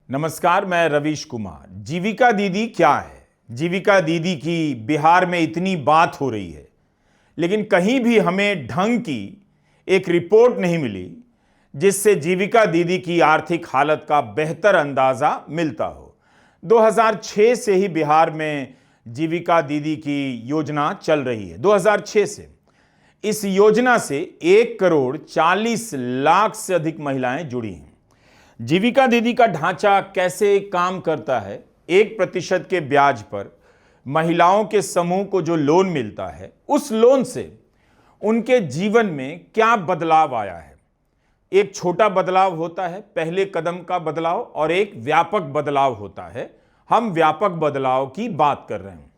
नमस्कार, मैं रवीश कुमार। जीविका दीदी क्या है? जीविका दीदी की बिहार में इतनी बात हो रही है, लेकिन कहीं भी हमें ढंग की एक रिपोर्ट नहीं मिली जिससे जीविका दीदी की आर्थिक हालत का बेहतर अंदाजा मिलता हो। 2006 से ही बिहार में जीविका दीदी की योजना चल रही है। 2006 से इस योजना से 1,40,00,000 से अधिक महिलाएं जुड़ी हैं। जीविका दीदी का ढांचा कैसे काम करता है? 1% के ब्याज पर महिलाओं के समूह को जो लोन मिलता है, उस लोन से उनके जीवन में क्या बदलाव आया है। एक छोटा बदलाव होता है, पहले कदम का बदलाव, और एक व्यापक बदलाव होता है। हम व्यापक बदलाव की बात कर रहे हैं।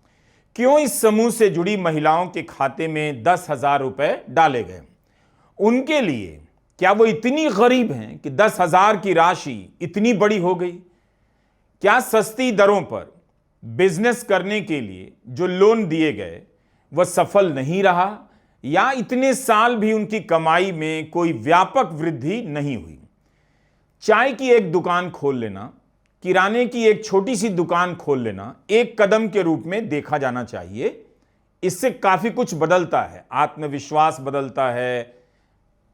क्यों इस समूह से जुड़ी महिलाओं के खाते में 10,000 रुपए डाले गए? उनके लिए क्या वो इतनी गरीब हैं कि 10,000 की राशि इतनी बड़ी हो गई? क्या सस्ती दरों पर बिजनेस करने के लिए जो लोन दिए गए वह सफल नहीं रहा, या इतने साल भी उनकी कमाई में कोई व्यापक वृद्धि नहीं हुई? चाय की एक दुकान खोल लेना, किराने की एक छोटी सी दुकान खोल लेना एक कदम के रूप में देखा जाना चाहिए। इससे काफी कुछ बदलता है, आत्मविश्वास बदलता है,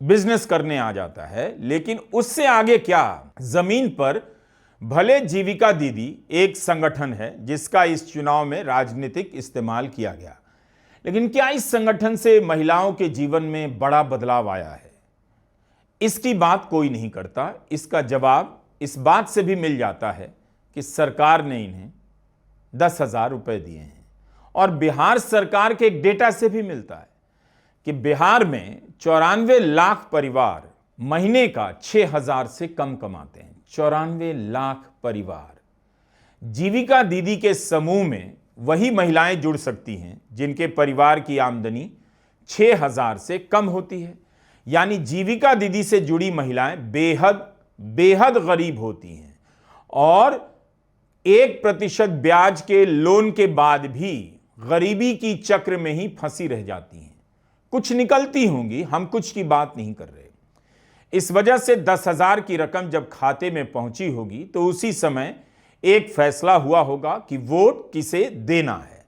बिजनेस करने आ जाता है। लेकिन उससे आगे क्या? जमीन पर भले जीविका दीदी एक संगठन है जिसका इस चुनाव में राजनीतिक इस्तेमाल किया गया, लेकिन क्या इस संगठन से महिलाओं के जीवन में बड़ा बदलाव आया है? इसकी बात कोई नहीं करता। इसका जवाब इस बात से भी मिल जाता है कि सरकार ने इन्हें 10,000 रुपए दिए हैं, और बिहार सरकार के एक डेटा से भी मिलता है कि बिहार में 94 लाख परिवार महीने का 6,000 से कम कमाते हैं। 94 लाख परिवार। जीविका दीदी के समूह में वही महिलाएं जुड़ सकती हैं जिनके परिवार की आमदनी 6,000 से कम होती है। यानी जीविका दीदी से जुड़ी महिलाएं बेहद गरीब होती हैं, और 1% ब्याज के लोन के बाद भी गरीबी की चक्र में ही फंसी रह जाती हैं। कुछ निकलती होंगी, हम कुछ की बात नहीं कर रहे। इस वजह से 10,000 की रकम जब खाते में पहुंची होगी तो उसी समय एक फैसला हुआ होगा कि वोट किसे देना है,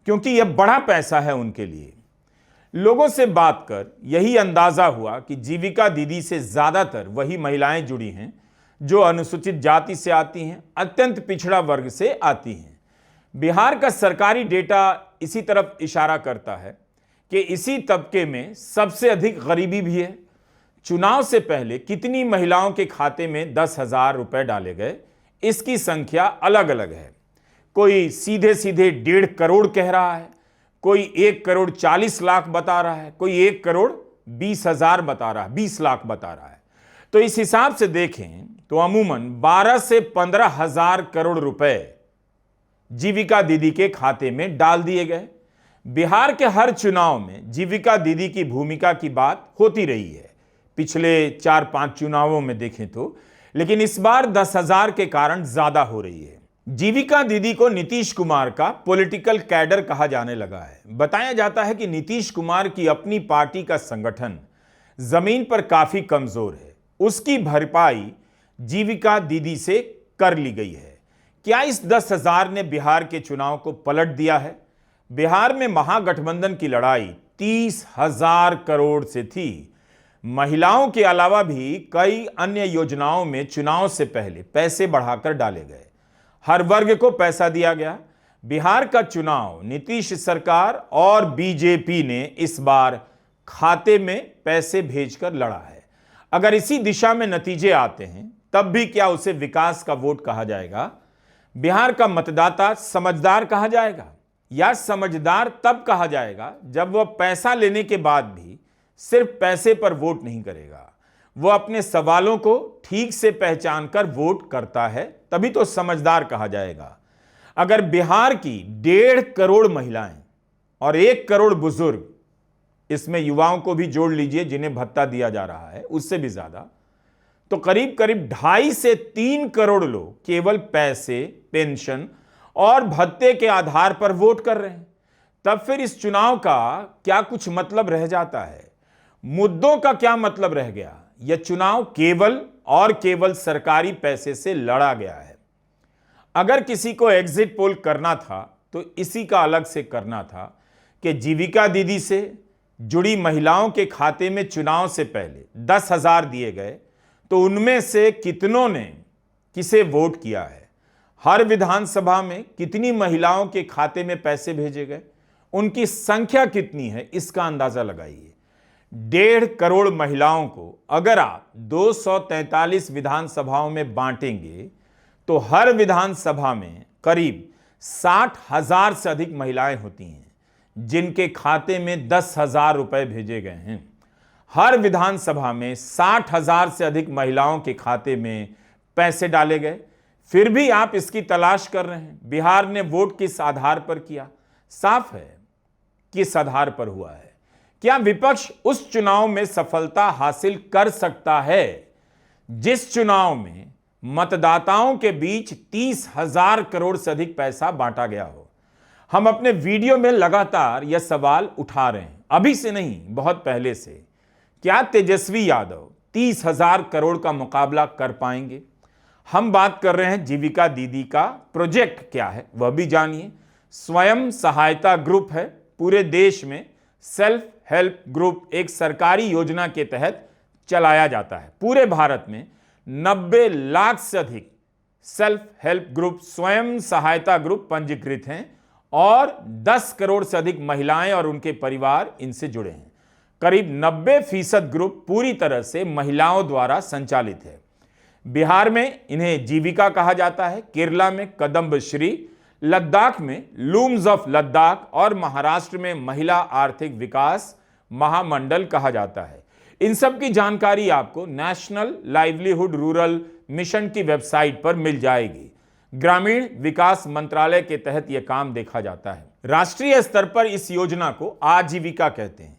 क्योंकि यह बड़ा पैसा है उनके लिए। लोगों से बात कर यही अंदाजा हुआ कि जीविका दीदी से ज्यादातर वही महिलाएं जुड़ी हैं जो अनुसूचित जाति से आती हैं, अत्यंत पिछड़ा वर्ग से आती हैं। बिहार का सरकारी डेटा इसी तरफ इशारा करता है कि इसी तबके में सबसे अधिक गरीबी भी है। चुनाव से पहले कितनी महिलाओं के खाते में 10,000 रुपए डाले गए, इसकी संख्या अलग अलग है। कोई सीधे सीधे 1.5 करोड़ कह रहा है, कोई 1,40,00,000 बता रहा है, कोई 1,20,000 बता रहा है, 20 लाख बता रहा है। तो इस हिसाब से देखें तो अमूमन 12 से 15,000 करोड़ रुपए जीविका दीदी के खाते में डाल दिए गए। बिहार के हर चुनाव में जीविका दीदी की भूमिका की बात होती रही है, पिछले 4-5 चुनावों में देखें तो, लेकिन इस बार 10,000 के कारण ज्यादा हो रही है। जीविका दीदी को नीतीश कुमार का पॉलिटिकल कैडर कहा जाने लगा है। बताया जाता है कि नीतीश कुमार की अपनी पार्टी का संगठन जमीन पर काफी कमजोर है, उसकी भरपाई जीविका दीदी से कर ली गई है। क्या इस 10,000 ने बिहार के चुनाव को पलट दिया है? बिहार में महागठबंधन की लड़ाई 30,000 करोड़ से थी। महिलाओं के अलावा भी कई अन्य योजनाओं में चुनाव से पहले पैसे बढ़ाकर डाले गए, हर वर्ग को पैसा दिया गया। बिहार का चुनाव नीतीश सरकार और बीजेपी ने इस बार खाते में पैसे भेजकर लड़ा है। अगर इसी दिशा में नतीजे आते हैं तब भी क्या उसे विकास का वोट कहा जाएगा? बिहार का मतदाता समझदार कहा जाएगा, या समझदार तब कहा जाएगा जब वह पैसा लेने के बाद भी सिर्फ पैसे पर वोट नहीं करेगा, वह अपने सवालों को ठीक से पहचान कर वोट करता है, तभी तो समझदार कहा जाएगा। अगर बिहार की 1.5 करोड़ महिलाएं और 1 करोड़ बुजुर्ग, इसमें युवाओं को भी जोड़ लीजिए जिन्हें भत्ता दिया जा रहा है, उससे भी ज्यादा, तो करीब करीब 2.5 से 3 करोड़ लोग केवल पैसे, पेंशन और भत्ते के आधार पर वोट कर रहे हैं। तब फिर इस चुनाव का क्या कुछ मतलब रह जाता है? मुद्दों का क्या मतलब रह गया? यह चुनाव केवल और केवल सरकारी पैसे से लड़ा गया है। अगर किसी को एग्जिट पोल करना था तो इसी का अलग से करना था कि जीविका दीदी से जुड़ी महिलाओं के खाते में चुनाव से पहले 10,000 दिए गए तो उनमें से कितनों ने किसे वोट किया है, हर विधानसभा में कितनी महिलाओं के खाते में पैसे भेजे गए, उनकी संख्या कितनी है, इसका अंदाजा लगाइए। 1.5 करोड़ महिलाओं को अगर आप 243 विधानसभाओं में बांटेंगे तो हर विधानसभा में करीब 60,000 से अधिक महिलाएं होती हैं जिनके खाते में 10,000 रुपए भेजे गए हैं। हर विधानसभा में 60,000 से अधिक महिलाओं के खाते में पैसे डाले गए, फिर भी आप इसकी तलाश कर रहे हैं। बिहार ने वोट किस आधार पर किया? साफ है किस आधार पर हुआ है। क्या विपक्ष उस चुनाव में सफलता हासिल कर सकता है जिस चुनाव में मतदाताओं के बीच 30,000 करोड़ से अधिक पैसा बांटा गया हो? हम अपने वीडियो में लगातार यह सवाल उठा रहे हैं, अभी से नहीं, बहुत पहले से। क्या तेजस्वी यादव 30,000 करोड़ का मुकाबला कर पाएंगे? हम बात कर रहे हैं जीविका दीदी का प्रोजेक्ट क्या है वह भी जानिए। स्वयं सहायता ग्रुप है, पूरे देश में सेल्फ हेल्प ग्रुप एक सरकारी योजना के तहत चलाया जाता है। पूरे भारत में 90 लाख से अधिक सेल्फ हेल्प ग्रुप, स्वयं सहायता ग्रुप पंजीकृत हैं और 10 करोड़ से अधिक महिलाएं और उनके परिवार इनसे जुड़े हैं। करीब 90% ग्रुप पूरी तरह से महिलाओं द्वारा संचालित है। बिहार में इन्हें जीविका कहा जाता है, केरला में कदम्बश्री, लद्दाख में लूम्स ऑफ लद्दाख और महाराष्ट्र में महिला आर्थिक विकास महामंडल कहा जाता है। इन सब की जानकारी आपको नेशनल लाइवलीहुड रूरल मिशन की वेबसाइट पर मिल जाएगी। ग्रामीण विकास मंत्रालय के तहत यह काम देखा जाता है। राष्ट्रीय स्तर पर इस योजना को आजीविका कहते हैं।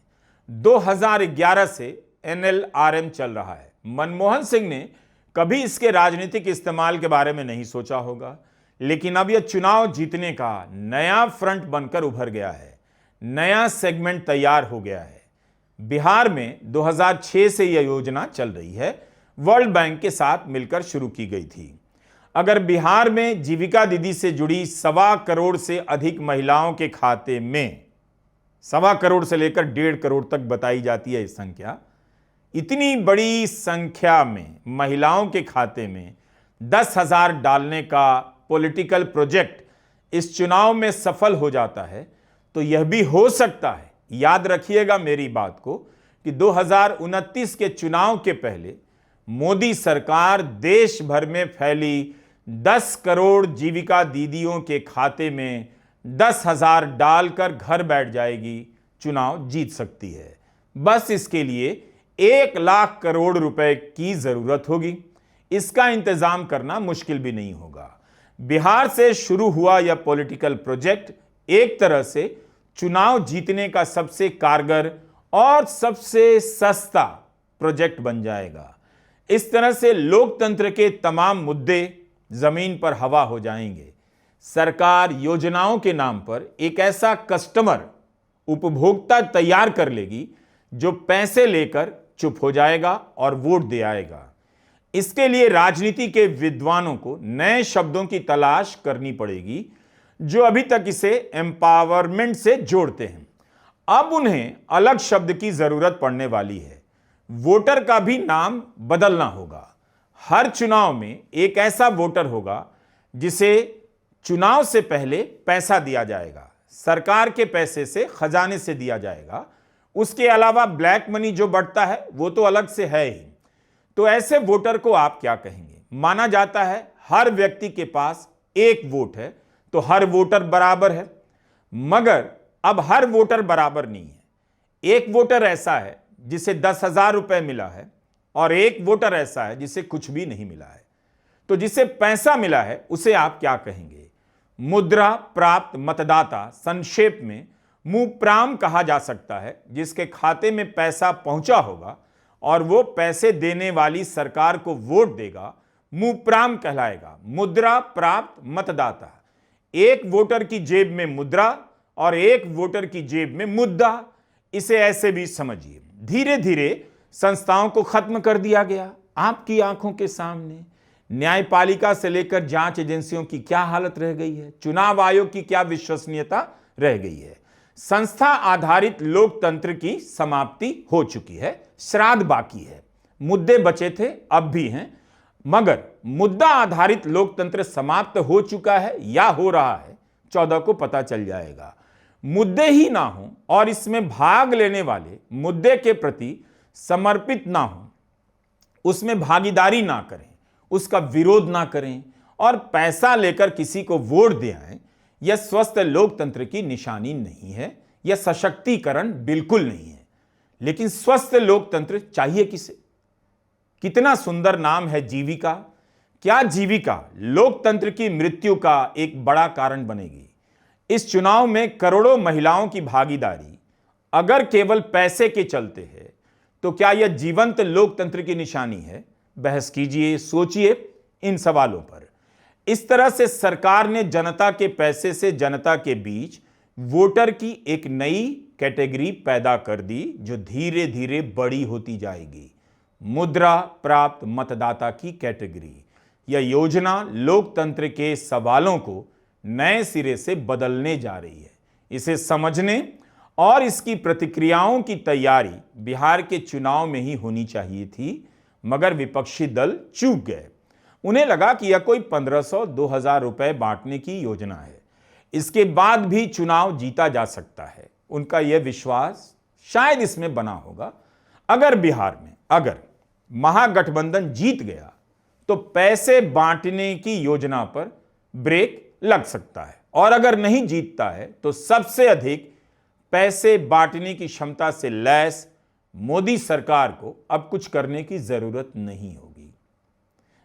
2011 से NLRM चल रहा है। मनमोहन सिंह ने कभी इसके राजनीतिक इस्तेमाल के बारे में नहीं सोचा होगा, लेकिन अब यह चुनाव जीतने का नया फ्रंट बनकर उभर गया है, नया सेगमेंट तैयार हो गया है। बिहार में 2006 से यह योजना चल रही है, वर्ल्ड बैंक के साथ मिलकर शुरू की गई थी। अगर बिहार में जीविका दीदी से जुड़ी 1.25 करोड़ से अधिक महिलाओं के खाते में, 1.25 करोड़ से लेकर 1.5 करोड़ तक बताई जाती है इस संख्या, इतनी बड़ी संख्या में महिलाओं के खाते में 10,000 डालने का पॉलिटिकल प्रोजेक्ट इस चुनाव में सफल हो जाता है तो यह भी हो सकता है, याद रखिएगा मेरी बात को, कि 2029 के चुनाव के पहले मोदी सरकार देश भर में फैली 10 करोड़ जीविका दीदियों के खाते में 10,000 डालकर घर बैठ जाएगी, चुनाव जीत सकती है। बस इसके लिए 1 लाख करोड़ रुपए की जरूरत होगी। इसका इंतजाम करना मुश्किल भी नहीं होगा। बिहार से शुरू हुआ यह पॉलिटिकल प्रोजेक्ट एक तरह से चुनाव जीतने का सबसे कारगर और सबसे सस्ता प्रोजेक्ट बन जाएगा। इस तरह से लोकतंत्र के तमाम मुद्दे जमीन पर हवा हो जाएंगे। सरकार योजनाओं के नाम पर एक ऐसा कस्टमर, उपभोक्ता तैयार कर लेगी जो पैसे लेकर चुप हो जाएगा और वोट दे आएगा। इसके लिए राजनीति के विद्वानों को नए शब्दों की तलाश करनी पड़ेगी जो अभी तक इसे एम्पावरमेंट से जोड़ते हैं। अब उन्हें अलग शब्द की जरूरत पड़ने वाली है। वोटर का भी नाम बदलना होगा। हर चुनाव में एक ऐसा वोटर होगा जिसे चुनाव से पहले पैसा दिया जाएगा, सरकार के पैसे से, खजाने से दिया जाएगा। उसके अलावा ब्लैक मनी जो बढ़ता है वो तो अलग से है ही। तो ऐसे वोटर को आप क्या कहेंगे? माना जाता है हर व्यक्ति के पास एक वोट है तो हर वोटर बराबर है, मगर अब हर वोटर बराबर नहीं है। एक वोटर ऐसा है जिसे 10,000 रुपए मिला है और एक वोटर ऐसा है जिसे कुछ भी नहीं मिला है। तो जिसे पैसा मिला है उसे आप क्या कहेंगे? मुद्रा प्राप्त मतदाता, संक्षेप में मुप्राम कहा जा सकता है, जिसके खाते में पैसा पहुंचा होगा और वो पैसे देने वाली सरकार को वोट देगा, मुप्राम कहलाएगा। मुद्रा प्राप्त मतदाता, एक वोटर की जेब में मुद्रा और एक वोटर की जेब में मुद्दा। इसे ऐसे भी समझिए, धीरे धीरे संस्थाओं को खत्म कर दिया गया आपकी आंखों के सामने। न्यायपालिका से लेकर जांच एजेंसियों की क्या हालत रह गई है, चुनाव आयोग की क्या विश्वसनीयता रह गई है। संस्था आधारित लोकतंत्र की समाप्ति हो चुकी है, श्राद्ध बाकी है। मुद्दे बचे थे, अब भी हैं, मगर मुद्दा आधारित लोकतंत्र समाप्त हो चुका है या हो रहा है, 14 को पता चल जाएगा। मुद्दे ही ना हो और इसमें भाग लेने वाले मुद्दे के प्रति समर्पित ना हो, उसमें भागीदारी ना करें, उसका विरोध ना करें और पैसा लेकर किसी को वोट दे आए, यह स्वस्थ लोकतंत्र की निशानी नहीं है, यह सशक्तिकरण बिल्कुल नहीं है। लेकिन स्वस्थ लोकतंत्र चाहिए किसे? कितना सुंदर नाम है जीविका। क्या जीविका लोकतंत्र की मृत्यु का एक बड़ा कारण बनेगी? इस चुनाव में करोड़ों महिलाओं की भागीदारी अगर केवल पैसे के चलते है तो क्या यह जीवंत लोकतंत्र की निशानी है? बहस कीजिए, सोचिए इन सवालों पर। इस तरह से सरकार ने जनता के पैसे से जनता के बीच वोटर की एक नई कैटेगरी पैदा कर दी जो धीरे धीरे बड़ी होती जाएगी, मुद्रा प्राप्त मतदाता की कैटेगरी। यह योजना लोकतंत्र के सवालों को नए सिरे से बदलने जा रही है। इसे समझने और इसकी प्रतिक्रियाओं की तैयारी बिहार के चुनाव में ही होनी चाहिए थी, मगर विपक्षी दल चूक गए। उन्हें लगा कि यह कोई 1500-2000 रुपए बांटने की योजना है, इसके बाद भी चुनाव जीता जा सकता है। उनका यह विश्वास शायद इसमें बना होगा, अगर बिहार में अगर महागठबंधन जीत गया तो पैसे बांटने की योजना पर ब्रेक लग सकता है, और अगर नहीं जीतता है तो सबसे अधिक पैसे बांटने की क्षमता से लैस मोदी सरकार को अब कुछ करने की जरूरत नहीं होगी।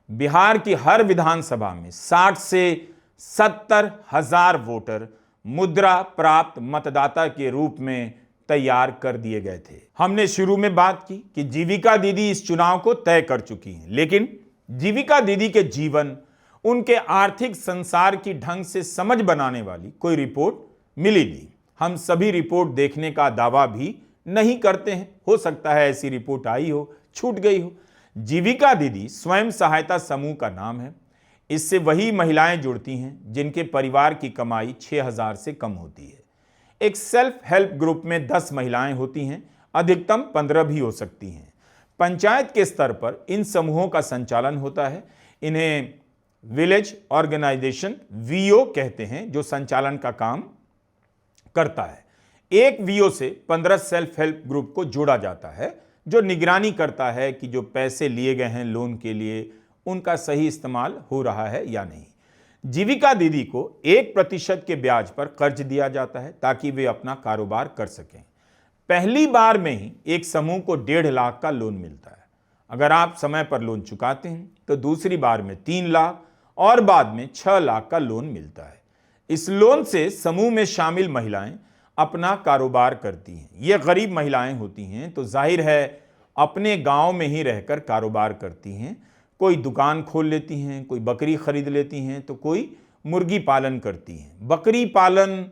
बिहार की हर विधानसभा में 60 से 70 हजार वोटर मुद्रा प्राप्त मतदाता के रूप में तैयार कर दिए गए थे। हमने शुरू में बात की कि जीविका दीदी इस चुनाव को तय कर चुकी हैं, लेकिन जीविका दीदी के जीवन, उनके आर्थिक संसार की ढंग से समझ बनाने वाली कोई रिपोर्ट मिली नहीं। हम सभी रिपोर्ट देखने का दावा भी नहीं करते हैं, हो सकता है ऐसी रिपोर्ट आई हो, छूट गई हो। जीविका दीदी स्वयं सहायता समूह का नाम है। इससे वही महिलाएं जुड़ती हैं जिनके परिवार की कमाई 6000 से कम होती है। एक सेल्फ हेल्प ग्रुप में 10 महिलाएं होती हैं, अधिकतम 15 भी हो सकती हैं। पंचायत के स्तर पर इन समूहों का संचालन होता है। इन्हें विलेज ऑर्गेनाइजेशन वीओ कहते हैं, जो संचालन का काम करता है। एक वीओ से 15 सेल्फ हेल्प ग्रुप को जोड़ा जाता है, जो निगरानी करता है कि जो पैसे लिए गए हैं लोन के लिए उनका सही इस्तेमाल हो रहा है या नहीं। जीविका दीदी को 1% के ब्याज पर कर्ज दिया जाता है ताकि वे अपना कारोबार कर सकें। पहली बार में ही एक समूह को 1.5 लाख का लोन मिलता है। अगर आप समय पर लोन चुकाते हैं तो दूसरी बार में 3 लाख और बाद में 6 लाख का लोन मिलता है। इस लोन से समूह में शामिल महिलाएं अपना कारोबार करती हैं। ये गरीब महिलाएं होती हैं तो जाहिर है अपने गांव में ही रहकर कारोबार करती हैं। कोई दुकान खोल लेती हैं, कोई बकरी खरीद लेती हैं, तो कोई मुर्गी पालन करती हैं। बकरी पालन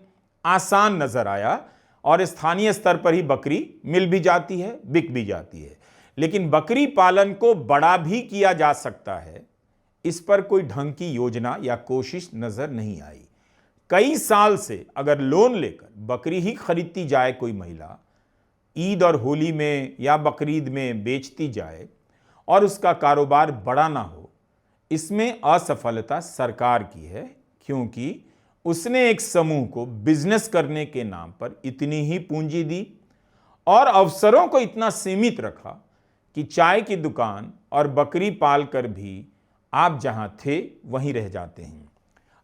आसान नजर आया और स्थानीय स्तर पर ही बकरी मिल भी जाती है, बिक भी जाती है, लेकिन बकरी पालन को बड़ा भी किया जा सकता है, इस पर कोई ढंग की योजना या कोशिश नजर नहीं आई। कई साल से अगर लोन लेकर बकरी ही खरीदती जाए कोई महिला, ईद और होली में या बकरीद में बेचती जाए और उसका कारोबार बड़ा ना हो, इसमें असफलता सरकार की है, क्योंकि उसने एक समूह को बिजनेस करने के नाम पर इतनी ही पूंजी दी और अवसरों को इतना सीमित रखा कि चाय की दुकान और बकरी पाल कर भी आप जहां थे वहीं रह जाते हैं।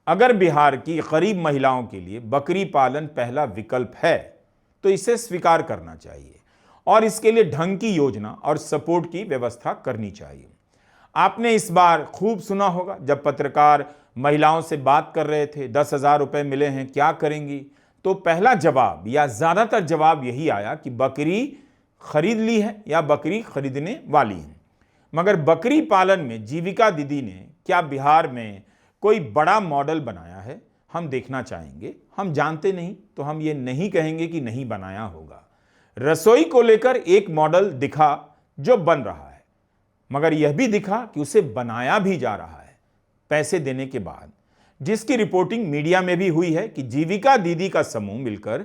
अगर बिहार की गरीब महिलाओं के लिए बकरी पालन पहला विकल्प है तो इसे स्वीकार करना चाहिए और इसके लिए ढंग की योजना और सपोर्ट की व्यवस्था करनी चाहिए। आपने इस बार खूब सुना होगा जब पत्रकार महिलाओं से बात कर रहे थे, 10,000 रुपए मिले हैं, क्या करेंगी? तो पहला जवाब या ज्यादातर जवाब यही आया कि बकरी खरीद ली है या बकरी खरीदने वाली है। मगर बकरी पालन में जीविका दीदी ने क्या बिहार में कोई बड़ा मॉडल बनाया है? हम देखना चाहेंगे। हम जानते नहीं तो हम ये नहीं कहेंगे कि नहीं बनाया होगा। रसोई को लेकर एक मॉडल दिखा जो बन रहा है। मगर यह भी दिखा कि उसे बनाया भी जा रहा है पैसे देने के बाद, जिसकी रिपोर्टिंग मीडिया में भी हुई है कि जीविका दीदी का समूह मिलकर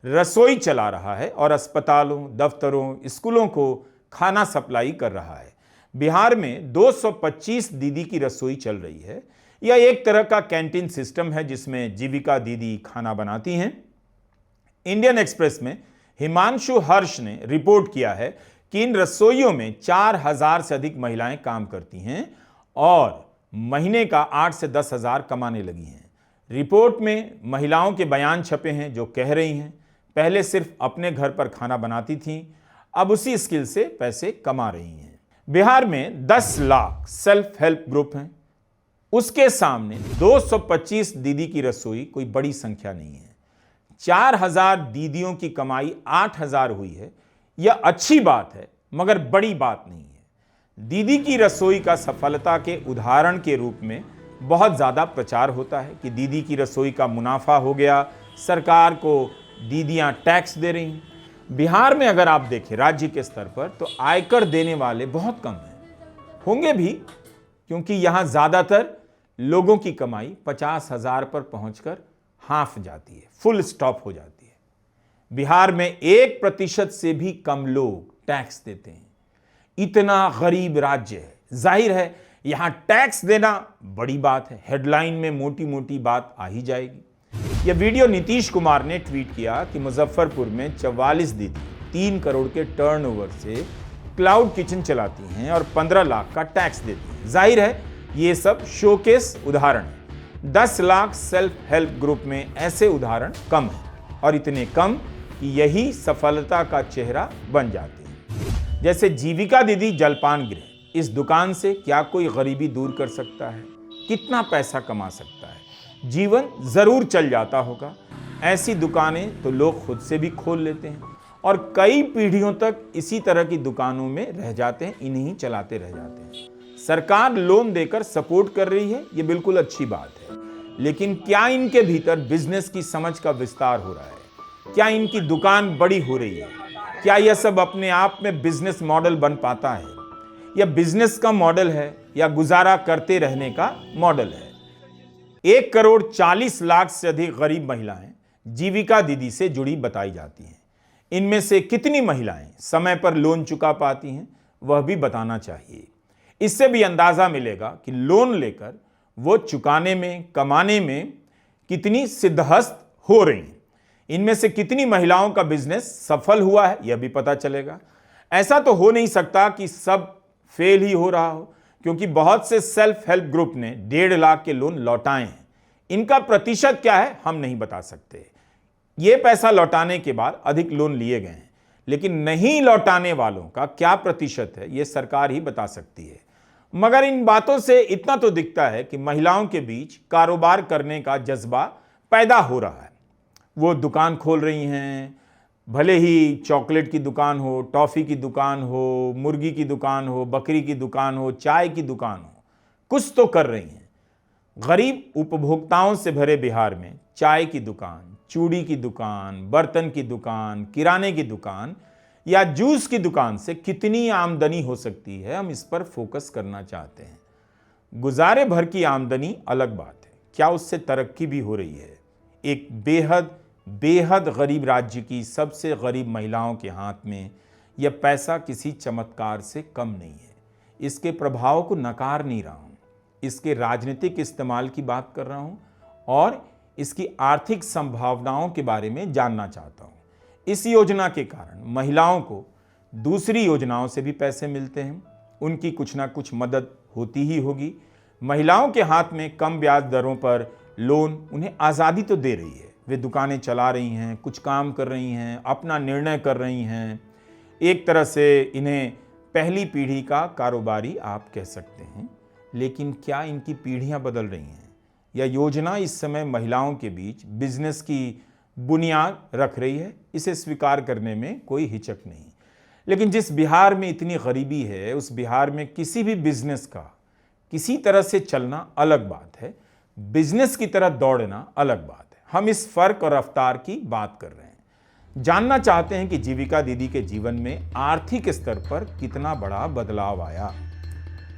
रसोई चला रहा है और अस्पतालों, दफ्तरों, स्कूलों को खाना सप्लाई कर रहा है। बिहार में 225 दीदी की रसोई चल रही है। यह एक तरह का कैंटीन सिस्टम है जिसमें जीविका दीदी खाना बनाती हैं। इंडियन एक्सप्रेस में हिमांशु हर्ष ने रिपोर्ट किया है कि इन रसोइयों में 4000 से अधिक महिलाएं काम करती हैं और महीने का 8 से 10 हजार कमाने लगी हैं। रिपोर्ट में महिलाओं के बयान छपे हैं जो कह रही हैं पहले सिर्फ अपने घर पर खाना बनाती थीं, अब उसी स्किल से पैसे कमा रही हैं। बिहार में 10 लाख सेल्फ हेल्प ग्रुप हैं, उसके सामने 225 दीदी की रसोई कोई बड़ी संख्या नहीं है। 4000 दीदियों की कमाई 8000 हुई है, यह अच्छी बात है मगर बड़ी बात नहीं है। दीदी की रसोई का सफलता के उदाहरण के रूप में बहुत ज़्यादा प्रचार होता है कि दीदी की रसोई का मुनाफा हो गया, सरकार को दीदियां टैक्स दे रही हैं। बिहार में अगर आप देखें राज्य के स्तर पर तो आयकर देने वाले बहुत कम हैं, होंगे भी क्योंकि यहाँ ज़्यादातर लोगों की कमाई 50,000 पर पहुंचकर हाफ जाती है, फुल स्टॉप हो जाती है। बिहार में 1% से भी कम लोग टैक्स देते हैं। इतना गरीब राज्य है, जाहिर है यहां टैक्स देना बड़ी बात है, हेडलाइन में मोटी मोटी बात आ ही जाएगी। यह वीडियो नीतीश कुमार ने ट्वीट किया कि मुजफ्फरपुर में 44 दीदी 3 करोड़ के टर्नओवर से क्लाउड किचन चलाती हैं और 15 लाख का टैक्स देती हैं। जाहिर है ये सब शोकेस उदाहरण है। 10 लाख सेल्फ हेल्प ग्रुप में ऐसे उदाहरण कम है और इतने कम कि यही सफलता का चेहरा बन जाते हैं। जैसे जीविका दीदी जलपान गृह, इस दुकान से क्या कोई गरीबी दूर कर सकता है? कितना पैसा कमा सकता है? जीवन जरूर चल जाता होगा। ऐसी दुकानें तो लोग खुद से भी खोल लेते हैं और कई पीढ़ियों तक इसी तरह की दुकानों में रह जाते हैं, इन्हीं चलाते रह जाते हैं। सरकार लोन देकर सपोर्ट कर रही है, ये बिल्कुल अच्छी बात है, लेकिन क्या इनके भीतर बिजनेस की समझ का विस्तार हो रहा है? क्या इनकी दुकान बड़ी हो रही है? क्या यह सब अपने आप में बिजनेस मॉडल बन पाता है? यह बिजनेस का मॉडल है या गुजारा करते रहने का मॉडल है? 1 करोड़ 40 लाख से अधिक गरीब महिलाएं जीविका दीदी से जुड़ी बताई जाती हैं। इनमें से कितनी महिलाएं समय पर लोन चुका पाती हैं, वह भी बताना चाहिए। इससे भी अंदाजा मिलेगा कि लोन लेकर वो चुकाने में, कमाने में कितनी सिद्धहस्त हो रही हैं। इनमें से कितनी महिलाओं का बिजनेस सफल हुआ है, यह भी पता चलेगा। ऐसा तो हो नहीं सकता कि सब फेल ही हो रहा हो, क्योंकि बहुत से सेल्फ हेल्प ग्रुप ने 1.5 लाख के लोन लौटाए हैं। इनका प्रतिशत क्या है हम नहीं बता सकते। ये पैसा लौटाने के बाद अधिक लोन लिए गए हैं, लेकिन नहीं लौटाने वालों का क्या प्रतिशत है ये सरकार ही बता सकती है। मगर इन बातों से इतना तो दिखता है कि महिलाओं के बीच कारोबार करने का जज्बा पैदा हो रहा है। वो दुकान खोल रही हैं, भले ही चॉकलेट की दुकान हो, टॉफ़ी की दुकान हो, मुर्गी की दुकान हो, बकरी की दुकान हो, चाय की दुकान हो, कुछ तो कर रही हैं। गरीब उपभोक्ताओं से भरे बिहार में चाय की दुकान, चूड़ी की दुकान, बर्तन की दुकान, किराने की दुकान या जूस की दुकान से कितनी आमदनी हो सकती है, हम इस पर फोकस करना चाहते हैं। गुजारे भर की आमदनी अलग बात है, क्या उससे तरक्की भी हो रही है? एक बेहद गरीब राज्य की सबसे गरीब महिलाओं के हाथ में यह पैसा किसी चमत्कार से कम नहीं है। इसके प्रभाव को नकार नहीं रहा हूं, इसके राजनीतिक इस्तेमाल की बात कर रहा हूं और इसकी आर्थिक संभावनाओं के बारे में जानना चाहता हूं। इस योजना के कारण महिलाओं को दूसरी योजनाओं से भी पैसे मिलते हैं, उनकी कुछ ना कुछ मदद होती ही होगी। महिलाओं के हाथ में कम ब्याज दरों पर लोन उन्हें आज़ादी तो दे रही है, वे दुकानें चला रही हैं, कुछ काम कर रही हैं, अपना निर्णय कर रही हैं। एक तरह से इन्हें पहली पीढ़ी का कारोबारी आप कह सकते हैं। लेकिन क्या इनकी पीढ़ियां बदल रही हैं? यह योजना इस समय महिलाओं के बीच बिजनेस की बुनियाद रख रही है, इसे स्वीकार करने में कोई हिचक नहीं। लेकिन जिस बिहार में इतनी गरीबी है, उस बिहार में किसी भी बिजनेस का किसी तरह से चलना अलग बात है, बिजनेस की तरह दौड़ना अलग बात है। हम इस फर्क और रफ्तार की बात कर रहे हैं। जानना चाहते हैं कि जीविका दीदी के जीवन में आर्थिक स्तर पर कितना बड़ा बदलाव आया।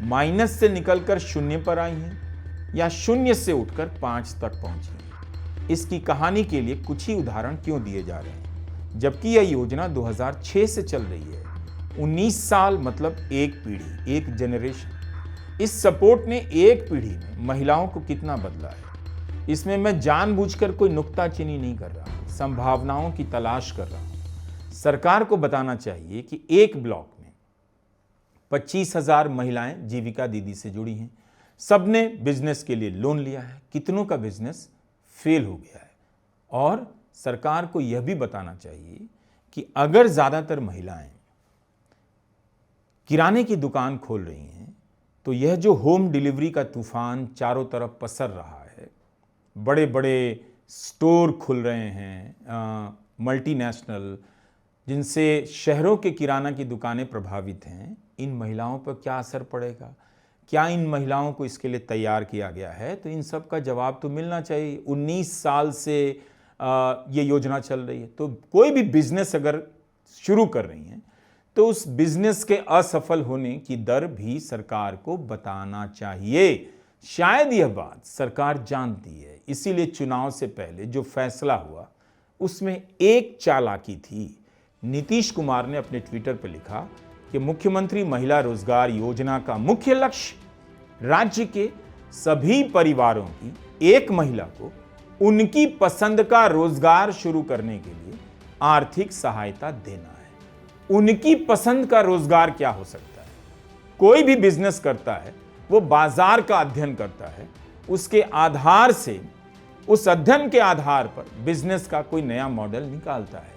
माइनस से निकलकर शून्य पर आई हैं या शून्य से उठकर 5 तक पहुंची हैं। इसकी कहानी के लिए कुछ ही उदाहरण क्यों दिए जा रहे हैं, जबकि यह योजना 2006 से चल रही है। 19 साल मतलब एक पीढ़ी, एक जनरेशन। इस सपोर्ट ने एक पीढ़ी में महिलाओं को कितना बदला है, इसमें मैं जानबूझकर कोई नुक्ताचीनी नहीं कर रहा, संभावनाओं की तलाश कर रहा हूं। सरकार को बताना चाहिए कि एक ब्लॉक में 25,000 महिलाएं जीविका दीदी से जुड़ी हैं। सबने बिजनेस के लिए लोन लिया है, कितनों का बिजनेस फेल हो गया है। और सरकार को यह भी बताना चाहिए कि अगर ज्यादातर महिलाएं किराने की दुकान खोल रही हैं तो यह जो होम डिलीवरी का तूफान चारों तरफ पसर रहा है, बड़े बड़े स्टोर खुल रहे हैं मल्टीनेशनल, जिनसे शहरों के किराना की दुकानें प्रभावित हैं, इन महिलाओं पर क्या असर पड़ेगा? क्या इन महिलाओं को इसके लिए तैयार किया गया है? तो इन सब का जवाब तो मिलना चाहिए। 19 साल से ये योजना चल रही है, तो कोई भी बिजनेस अगर शुरू कर रही हैं तो उस बिजनेस के असफल होने की दर भी सरकार को बताना चाहिए। शायद यह बात सरकार जानती है, इसीलिए चुनाव से पहले जो फैसला हुआ उसमें एक चालाकी थी। नीतीश कुमार ने अपने ट्विटर पर लिखा कि मुख्यमंत्री महिला रोजगार योजना का मुख्य लक्ष्य राज्य के सभी परिवारों की एक महिला को उनकी पसंद का रोजगार शुरू करने के लिए आर्थिक सहायता देना है। उनकी पसंद का रोजगार क्या हो सकता है? कोई भी बिजनेस करता है वो बाजार का अध्ययन करता है, उसके आधार से, उस अध्ययन के आधार पर बिजनेस का कोई नया मॉडल निकालता है।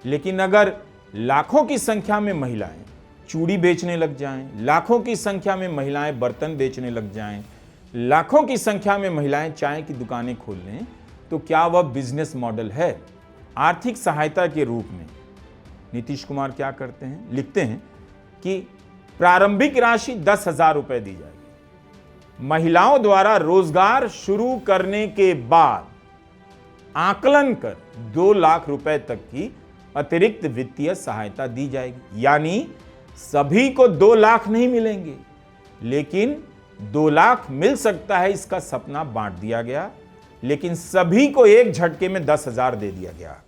लेकिन अगर लाखों की संख्या में महिलाएं चूड़ी बेचने लग जाएं, लाखों की संख्या में महिलाएं बर्तन बेचने लग जाएं, लाखों की संख्या में महिलाएं चाय की दुकानें खोल लें, तो क्या वह बिजनेस मॉडल है? आर्थिक सहायता के रूप में नीतीश कुमार क्या करते हैं? लिखते हैं कि प्रारंभिक राशि 10,000 रुपए दी जाएगी। महिलाओं द्वारा रोजगार शुरू करने के बाद आकलन कर 2 लाख रुपए तक की अतिरिक्त वित्तीय सहायता दी जाएगी। यानी सभी को 2 लाख नहीं मिलेंगे, लेकिन 2 लाख मिल सकता है, इसका सपना बांट दिया गया। लेकिन सभी को एक झटके में 10,000 दे दिया गया।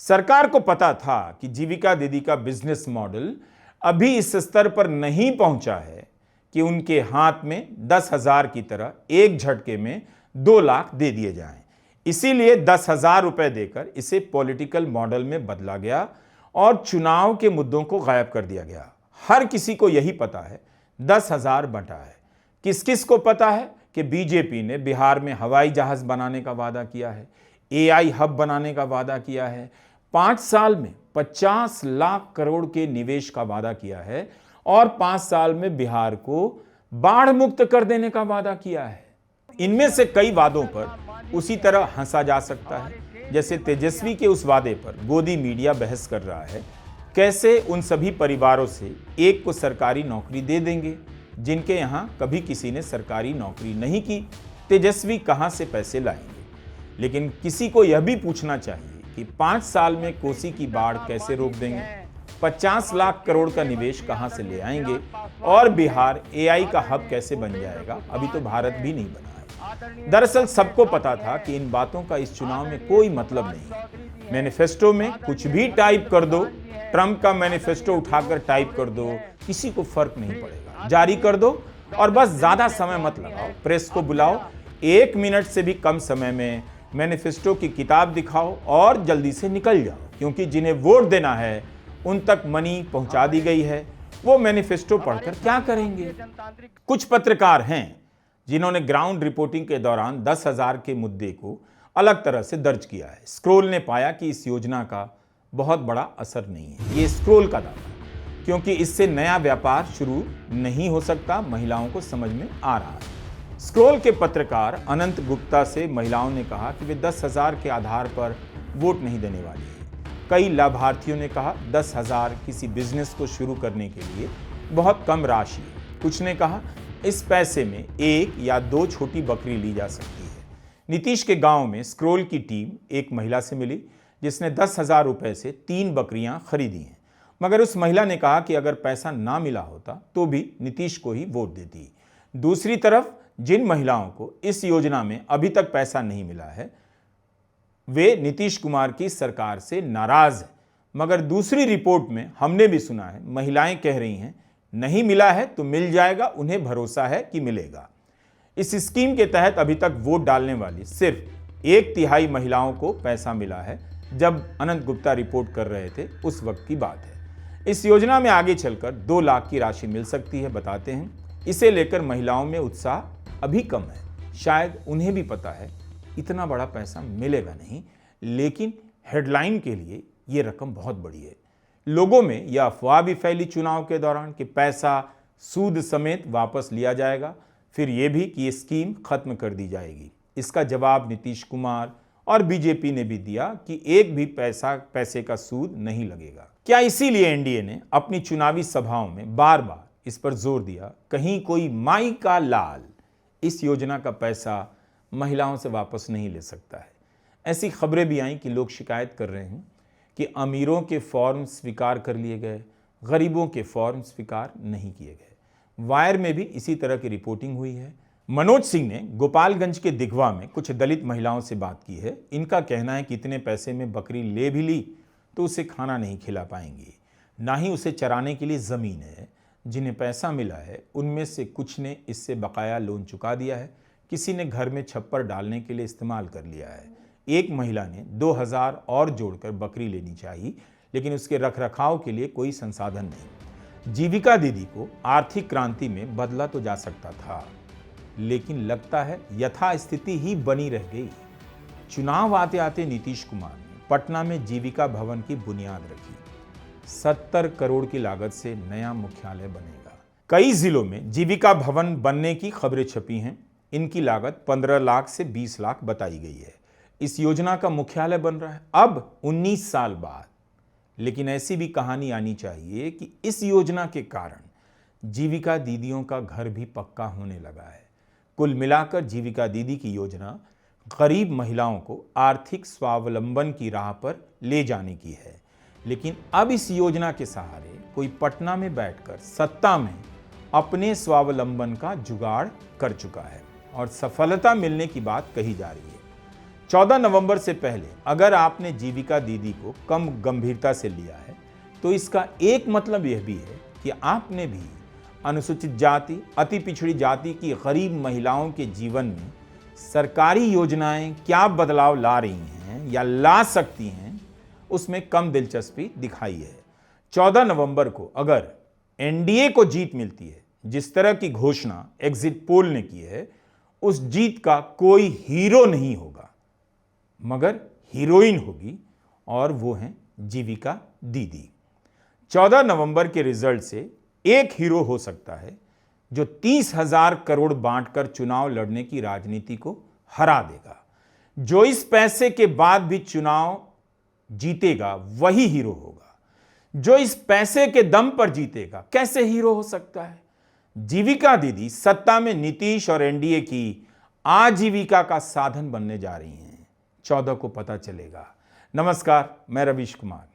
सरकार को पता था कि जीविका दीदी का बिजनेस मॉडल अभी इस स्तर पर नहीं पहुंचा है कि उनके हाथ में 10,000 की तरह एक झटके में 2 लाख दे दिए जाएं। इसीलिए 10,000 रुपए देकर इसे पॉलिटिकल मॉडल में बदला गया और चुनाव के मुद्दों को गायब कर दिया गया। हर किसी को यही पता है 10,000 बंटा है। किस किस को पता है कि बीजेपी ने बिहार में हवाई जहाज बनाने का वादा किया है, AI हब बनाने का वादा किया है, 5 साल में 50 लाख करोड़ के निवेश का वादा किया है और 5 साल में बिहार को बाढ़ मुक्त कर देने का वादा किया है। इनमें से कई वादों पर उसी तरह हंसा जा सकता है जैसे तेजस्वी के उस वादे पर गोदी मीडिया बहस कर रहा है। कैसे उन सभी परिवारों से एक को सरकारी नौकरी दे देंगे जिनके यहां कभी किसी ने सरकारी नौकरी नहीं की? तेजस्वी कहां से पैसे लाएंगे? लेकिन किसी को यह भी पूछना चाहिए कि 5 साल में कोसी की बाढ़ कैसे रोक देंगे? 50 लाख करोड़ का निवेश कहां से ले आएंगे? और बिहार AI का हब कैसे बन जाएगा? अभी तो भारत भी नहीं बना है। दरअसल सबको पता था कि इन बातों का इस चुनाव में कोई मतलब नहीं। मैनिफेस्टो में कुछ भी टाइप कर दो, ट्रंप का मैनिफेस्टो उठाकर टाइप कर दो, किसी को फर्क नहीं पड़ेगा। जारी कर दो और बस ज्यादा समय मत लगाओ, प्रेस को बुलाओ, 1 मिनट से भी कम समय में मैनिफेस्टो की किताब दिखाओ और जल्दी से निकल जाओ, क्योंकि जिन्हें वोट देना है उन तक मनी पहुंचा दी गई है। वो मैनिफेस्टो पढ़कर क्या करेंगे? कुछ पत्रकार हैं जिन्होंने ग्राउंड रिपोर्टिंग के दौरान 10,000 के मुद्दे को अलग तरह से दर्ज किया है। स्क्रोल ने पाया कि इस योजना का बहुत बड़ा असर नहीं है। ये स्क्रोल का दावा है, क्योंकि इससे नया व्यापार शुरू नहीं हो सकता, महिलाओं को समझ में आ रहा है। स्क्रोल के पत्रकार अनंत गुप्ता से महिलाओं ने कहा कि वे 10,000 के आधार पर वोट नहीं देने वाली है। कई लाभार्थियों ने कहा 10,000 किसी बिजनेस को शुरू करने के लिए बहुत कम राशि है। कुछ ने कहा इस पैसे में 1 या 2 छोटी बकरी ली जा सकती है। नीतीश के गांव में स्क्रोल की टीम एक महिला से मिली जिसने 10,000 रुपए से 3 बकरियां खरीदी हैं। मगर उस महिला ने कहा कि अगर पैसा ना मिला होता तो भी नीतीश को ही वोट देती। दूसरी तरफ जिन महिलाओं को इस योजना में अभी तक पैसा नहीं मिला है वे नीतीश कुमार की सरकार से नाराज है। मगर दूसरी रिपोर्ट में हमने भी सुना है महिलाएं कह रही हैं नहीं मिला है तो मिल जाएगा, उन्हें भरोसा है कि मिलेगा। इस स्कीम के तहत अभी तक वोट डालने वाली सिर्फ 1/3 महिलाओं को पैसा मिला है। जब अनंत गुप्ता रिपोर्ट कर रहे थे उस वक्त की बात है। इस योजना में आगे चलकर 2 लाख की राशि मिल सकती है बताते हैं। इसे लेकर महिलाओं में उत्साह अभी कम है। शायद उन्हें भी पता है इतना बड़ा पैसा मिलेगा नहीं, लेकिन हेडलाइन के लिए ये रकम बहुत बड़ी है। लोगों में यह अफवाह भी फैली चुनाव के दौरान कि पैसा सूद समेत वापस लिया जाएगा, फिर यह भी कि ये स्कीम खत्म कर दी जाएगी। इसका जवाब नीतीश कुमार और बीजेपी ने भी दिया कि एक भी पैसे का सूद नहीं लगेगा। क्या इसीलिए एनडीए ने अपनी चुनावी सभाओं में बार बार इस पर जोर दिया कहीं कोई माई का लाल इस योजना का पैसा महिलाओं से वापस नहीं ले सकता है। ऐसी खबरें भी आईं कि लोग शिकायत कर रहे हैं कि अमीरों के फॉर्म स्वीकार कर लिए गए, गरीबों के फॉर्म स्वीकार नहीं किए गए। वायर में भी इसी तरह की रिपोर्टिंग हुई है। मनोज सिंह ने गोपालगंज के दिघवा में कुछ दलित महिलाओं से बात की है। इनका कहना है कि इतने पैसे में बकरी ले भी ली तो उसे खाना नहीं खिला पाएंगी, ना ही उसे चराने के लिए ज़मीन है। जिन्हें पैसा मिला है उनमें से कुछ ने इससे बकाया लोन चुका दिया है, किसी ने घर में छप्पर डालने के लिए इस्तेमाल कर लिया है। एक महिला ने 2000 और जोड़कर बकरी लेनी चाहिए, लेकिन उसके रखरखाव के लिए कोई संसाधन नहीं। जीविका दीदी को आर्थिक क्रांति में बदला तो जा सकता था, लेकिन लगता है यथास्थिति ही बनी रह गई। चुनाव आते आते नीतीश कुमार ने पटना में जीविका भवन की बुनियाद रखी। 70 करोड़ की लागत से नया मुख्यालय बनेगा। कई जिलों में जीविका भवन बनने की खबरें छपी हैं। इनकी लागत 15 लाख से 20 लाख बताई गई है। इस योजना का मुख्यालय बन रहा है अब 19 साल बाद। लेकिन ऐसी भी कहानी आनी चाहिए कि इस योजना के कारण जीविका दीदियों का घर भी पक्का होने लगा है। कुल मिलाकर जीविका दीदी की योजना गरीब महिलाओं को आर्थिक स्वावलंबन की राह पर ले जाने की है। लेकिन अब इस योजना के सहारे कोई पटना में बैठकर सत्ता में अपने स्वावलंबन का जुगाड़ कर चुका है और सफलता मिलने की बात कही जा रही है। 14 नवंबर से पहले अगर आपने जीविका दीदी को कम गंभीरता से लिया है तो इसका एक मतलब यह भी है कि आपने भी अनुसूचित जाति, अति पिछड़ी जाति की गरीब महिलाओं के जीवन में सरकारी योजनाएं क्या बदलाव ला रही हैं या ला सकती हैं उसमें कम दिलचस्पी दिखाई है। 14 नवंबर को अगर एनडीए को जीत मिलती है, जिस तरह की घोषणा एग्जिट पोल ने की है, उस जीत का कोई हीरो नहीं होगा मगर हीरोइन होगी, और वो हैं जीविका दीदी। 14 नवंबर के रिजल्ट से एक हीरो हो सकता है जो 30,000 करोड़ बांटकर चुनाव लड़ने की राजनीति को हरा देगा। जो इस पैसे के बाद भी चुनाव जीतेगा वही हीरो होगा। जो इस पैसे के दम पर जीतेगा कैसे हीरो हो सकता है? जीविका दीदी सत्ता में नीतीश और एनडीए की आजीविका का साधन बनने जा रही हैं। 14 को पता चलेगा। नमस्कार, मैं रवीश कुमार।